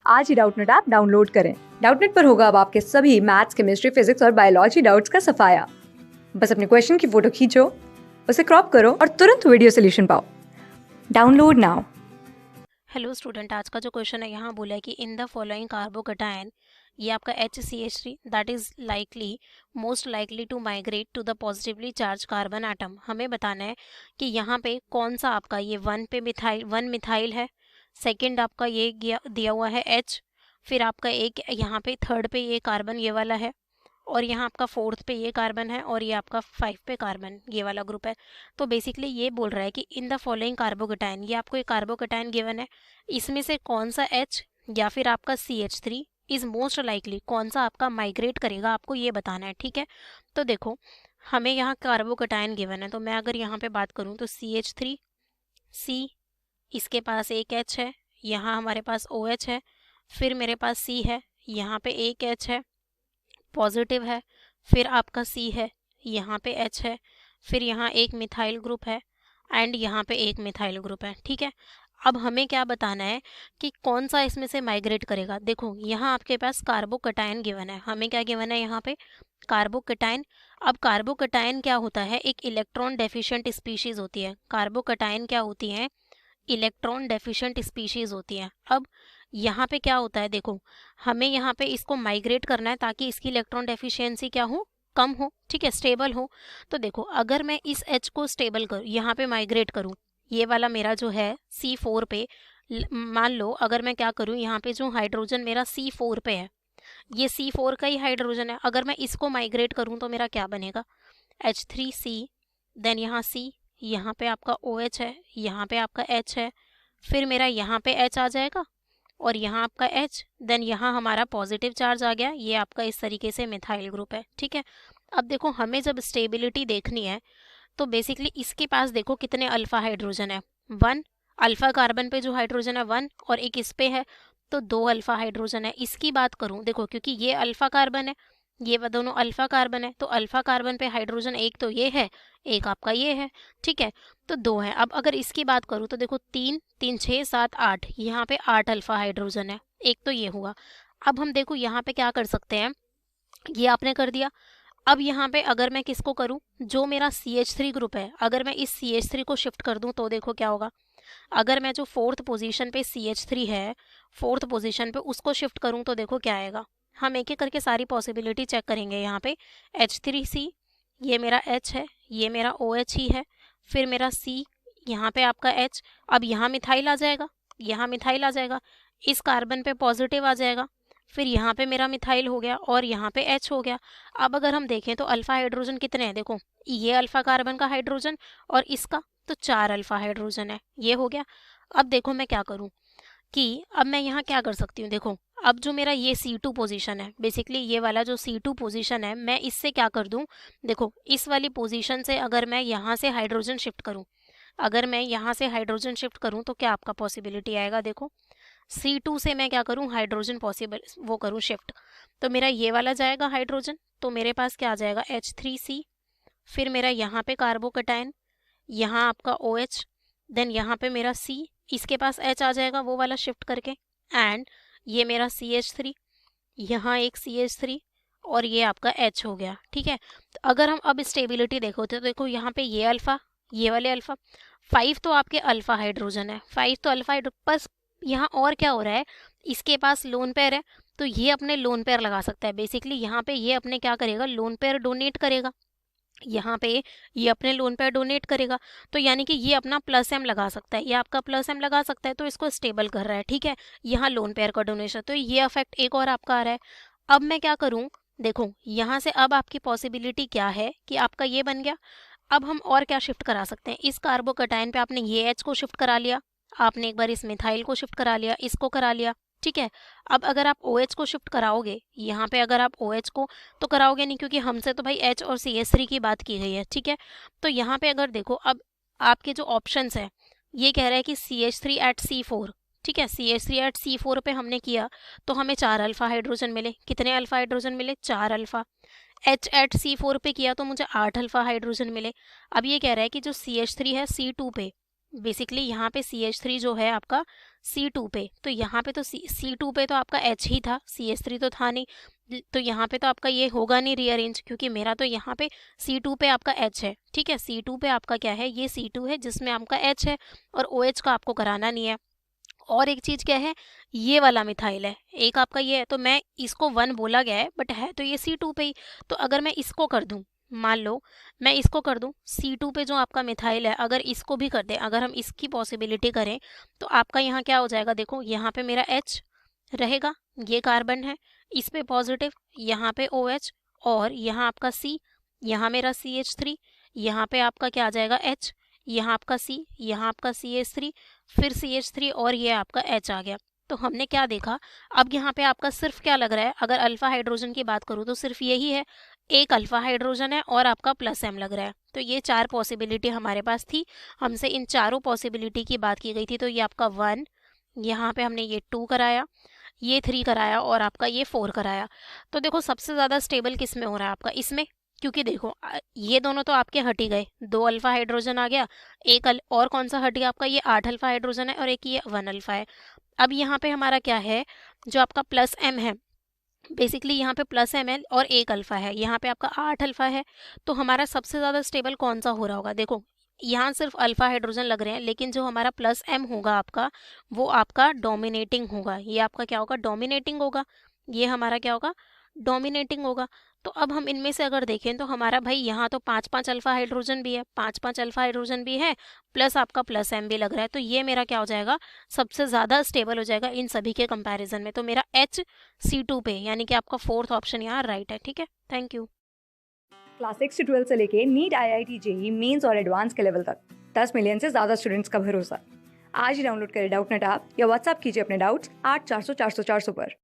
आज ही Doubtnut app download करें। Doubtnut पर होगा अब आपके सभी मैथ्स, केमिस्ट्री, फिजिक्स और बायोलॉजी डाउट्स का सफाया। बस अपने क्वेश्चन की फोटो खींचो, उसे क्रॉप करो और तुरंत वीडियो सोल्यूशन पाओ। Download now. हेलो स्टूडेंट, आज का जो क्वेश्चन है यहाँ बोला है कि इन द फॉलोइंग कार्बोकटायन, ये आपका HCH3 that is likely most likely to migrate to the positively charge carbon atom. हमें बताना है कि यहाँ पे कौन सा आपका ये 1 मिथाइल है, सेकंड आपका ये दिया हुआ है H, फिर आपका एक यहाँ पे थर्ड पे ये कार्बन ये वाला है, और यहाँ आपका फोर्थ पे ये कार्बन है, और ये आपका 5 पे कार्बन ये वाला ग्रुप है। तो बेसिकली ये बोल रहा है कि इन द फॉलोइंग कार्बोकटायन, ये आपको एक कार्बोकटायन गिवन है, इसमें से कौन सा H या फिर आपका CH3 इज मोस्ट लाइकली, कौन सा आपका माइग्रेट करेगा, आपको ये बताना है। ठीक है, तो देखो हमें यहाँ कार्बोकटायन गिवन है, तो मैं अगर यहाँ पे बात करूँ तो CH3 C, इसके पास एक H है, यहाँ हमारे पास OH है, फिर मेरे पास C है, यहाँ पे एक H है पॉजिटिव है, फिर आपका C है, यहाँ पे H है, फिर यहाँ एक मिथाइल ग्रुप है एंड यहाँ पे एक मिथाइल ग्रुप है। ठीक है, अब हमें क्या बताना है कि कौन सा इसमें से माइग्रेट करेगा। देखो यहाँ आपके पास कार्बोकटायन गिवन है, हमें क्या गिवन है यहाँ पे कार्बोकटायन। अब कार्बोकटायन क्या होता है, एक इलेक्ट्रॉन डेफिशिएंट स्पीशीज होती है। कार्बोकटायन क्या होती है, इलेक्ट्रॉन डेफिशिएंट स्पीशीज होती है। अब यहाँ पे क्या होता है, देखो हमें यहाँ पे इसको माइग्रेट करना है ताकि इसकी इलेक्ट्रॉन डेफिशिएंसी क्या हो, कम हो। ठीक है, स्टेबल हो। तो देखो अगर मैं इस H को स्टेबल करूँ, यहाँ पे माइग्रेट करूँ, ये वाला मेरा जो है C4 पे, मान लो अगर मैं क्या करूँ, यहाँ पे जो हाइड्रोजन मेरा C4 पे है, ये C4 का ही हाइड्रोजन है, अगर मैं इसको माइग्रेट करूँ तो मेरा क्या बनेगा, H3C, देन यहाँ C, यहाँ पे आपका OH है, यहाँ पे आपका H है, फिर मेरा यहाँ पे H आ जाएगा और यहाँ आपका H, देन यहाँ हमारा पॉजिटिव चार्ज आ गया, ये आपका इस तरीके से मिथाइल ग्रुप है। ठीक है, अब देखो हमें जब स्टेबिलिटी देखनी है तो बेसिकली इसके पास देखो कितने अल्फा हाइड्रोजन है, 1 अल्फा कार्बन पे जो हाइड्रोजन है 1, और एक इस पे है तो 2 अल्फा हाइड्रोजन है। इसकी बात करूं देखो, क्योंकि ये अल्फा कार्बन है, ये दोनों अल्फा कार्बन है, तो अल्फा कार्बन पे हाइड्रोजन एक तो ये है, एक आपका ये है। ठीक है, तो 2 है। अब अगर इसकी बात करूँ तो देखो 3 3 6 7 8, यहाँ पे 8 अल्फा हाइड्रोजन है, एक तो ये हुआ। अब हम देखो यहाँ पे क्या कर सकते हैं, ये आपने कर दिया। अब यहाँ पे अगर मैं किसको करूँ, जो मेरा CH3 ग्रुप है, अगर मैं इस CH3 को शिफ्ट कर दूँ तो देखो क्या होगा। अगर मैं जो फोर्थ पोजीशन पे CH3 है, फोर्थ पोजीशन पे उसको शिफ्ट करूँ तो देखो क्या आएगा। हम एक एक करके सारी पॉसिबिलिटी चेक करेंगे। यहाँ पे H3C, ये मेरा H है, ये मेरा OH ही है, फिर मेरा C, यहाँ पे आपका H, अब यहाँ मिथाइल आ जाएगा, यहाँ मिथाइल आ जाएगा, इस कार्बन पे पॉजिटिव आ जाएगा, फिर यहाँ पे मेरा मिथाइल हो गया और यहाँ पे H हो गया। अब अगर हम देखें तो अल्फा हाइड्रोजन कितने हैं, देखो ये अल्फा कार्बन का हाइड्रोजन और इसका तो 4 अल्फा हाइड्रोजन है, ये हो गया। अब देखो मैं क्या करूँ कि अब मैं यहाँ क्या कर सकती हूँ, देखो अब जो मेरा ये C2 पोजीशन है, बेसिकली ये वाला जो C2 पोजीशन है, मैं इससे क्या कर दूँ, देखो इस वाली पोजीशन से अगर मैं यहाँ से हाइड्रोजन शिफ्ट करूँ, अगर मैं यहाँ से हाइड्रोजन शिफ्ट करूँ तो क्या आपका पॉसिबिलिटी आएगा, देखो C2 से मैं क्या करूँ, हाइड्रोजन पॉसिबल वो करूँ शिफ्ट, तो मेरा ये वाला जाएगा हाइड्रोजन, तो मेरे पास क्या आ जाएगा H3C, फिर मेरा यहाँ पे कार्बोकटायन, यहाँ आपका OH, देन यहाँ पे मेरा C, इसके पास H आ जाएगा वो वाला शिफ्ट करके, एंड ये मेरा CH3, यहाँ एक CH3 और ये आपका H हो गया। ठीक है, तो अगर हम अब स्टेबिलिटी देखो तो देखो यहाँ पे ये अल्फा, ये वाले अल्फा, 5 तो आपके अल्फा हाइड्रोजन है, 5 तो अल्फा बस यहाँ और क्या हो रहा है, इसके पास लोन पेयर है तो ये अपने लोन पेयर लगा सकता है। बेसिकली यहाँ पे ये अपने क्या करेगा, लोन पेयर डोनेट करेगा, यहाँ पे ये अपने लोन पेयर डोनेट करेगा, तो यानी कि ये अपना +M लगा सकता है, ये आपका +M लगा सकता है, तो इसको स्टेबल कर रहा है। ठीक है, यहाँ लोन पेयर का डोनेशन, तो ये अफेक्ट एक और आपका आ रहा है। अब मैं क्या करूँ, देखो यहाँ से अब आपकी पॉसिबिलिटी क्या है कि आपका ये बन गया। अब हम और क्या शिफ्ट करा सकते हैं, इस कार्बोकटायन पे आपने ये H को शिफ्ट करा लिया, आपने एक बार इस मिथाइल को शिफ्ट करा लिया, इसको करा लिया। ठीक है, अब अगर आप OH को शिफ्ट कराओगे, यहाँ पे अगर आप OH को तो कराओगे नहीं, क्योंकि हमसे तो भाई H और CH3 की बात की गई है। ठीक है, तो यहाँ पे अगर देखो अब आपके जो ऑप्शंस है, ये कह रहा है कि CH3 एट C4। ठीक है, CH3 एट C4 पे हमने किया तो हमें 4 अल्फा हाइड्रोजन मिले, कितने अल्फा हाइड्रोजन मिले, 4 अल्फा। H एट C4 पे किया तो मुझे 8 अल्फा हाइड्रोजन मिले। अब ये कह रहा है कि जो CH3 है C2 पे, बेसिकली यहाँ पे CH3 जो है आपका C2 पे, तो यहाँ पे तो C2 पे तो आपका H ही था, CH3 तो था नहीं, तो यहाँ पे तो आपका ये होगा नहीं रीअरेंज, क्योंकि मेरा तो यहाँ पे C2 पे आपका H है, ठीक है। C2 पे आपका क्या है, ये C2 है जिसमें आपका H है, और OH का आपको कराना नहीं है। और एक चीज़ क्या है, ये वाला मिथाइल है, एक आपका ये है, तो मैं इसको 1 बोला गया है बट है तो ये C2 पे ही। तो अगर मैं इसको कर दूं, मान लो मैं इसको कर दूं C2 पे जो आपका मिथाइल है, अगर इसको भी कर दें, अगर हम इसकी पॉसिबिलिटी करें, तो आपका यहाँ क्या हो जाएगा, देखो यहाँ पे मेरा H रहेगा, ये कार्बन है, इस पे पॉजिटिव, यहाँ पे OH, और यहाँ आपका C, यहाँ मेरा CH3, यहाँ पे आपका क्या आ जाएगा H, यहाँ आपका C, यहाँ आपका CH3, फिर CH3, और ये आपका H आ गया। तो हमने क्या देखा, अब यहाँ पे आपका सिर्फ क्या लग रहा है, अगर अल्फा हाइड्रोजन की बात करूँ तो सिर्फ यही है, एक अल्फा हाइड्रोजन है और आपका प्लस M लग रहा है। तो ये 4 पॉसिबिलिटी हमारे पास थी, हमसे इन चारों पॉसिबिलिटी की बात की गई थी। तो ये आपका 1, यहाँ पे हमने ये 2 कराया, ये 3 कराया, और आपका ये 4 कराया। तो देखो सबसे ज़्यादा स्टेबल किस में हो रहा है आपका, इसमें, क्योंकि देखो ये दोनों तो आपके हट ही गए, 2 अल्फा हाइड्रोजन आ गया, एक और कौन सा हट गया आपका, ये 8 अल्फा हाइड्रोजन है, और एक ये 1 अल्फा है। अब यहाँ पे हमारा क्या है, जो आपका प्लस M है, बेसिकली यहाँ पे प्लस M है और एक अल्फा है, यहाँ पे आपका 8 अल्फा है। तो हमारा सबसे ज़्यादा स्टेबल कौन सा हो रहा होगा, देखो यहाँ सिर्फ अल्फा हाइड्रोजन लग रहे हैं, लेकिन जो हमारा प्लस M होगा आपका, वो आपका डोमिनेटिंग होगा, ये आपका क्या होगा, डोमिनेटिंग होगा, ये हमारा क्या होगा, डोमिनेटिंग होगा। तो अब हम इनमें से अगर देखें तो हमारा भाई यहाँ तो 5-5 अल्फा हाइड्रोजन भी है, 5-5 अल्फा हाइड्रोजन भी है, प्लस आपका प्लस M भी लग रहा है। तो ये मेरा क्या हो जाएगा, सबसे ज़्यादा स्टेबल हो जाएगा इन सभी के कंपैरिजन में। तो मेरा HC2 पे, यानी कि आपका 4th ऑप्शन यहाँ राइट है, ठीक है। Thank you. क्लास 6 से 12 से लेके नीट, IIT, JEE मेंस और एडवांस के लेवल तक 10 मिलियन से ज़्यादा स्टूडेंट्स का भरोसा। आज ही डाउनलोड करें डाउटनेट ऐप या व्हाट्सएप कीजिए अपने डाउट्स 8400 400 400 पर।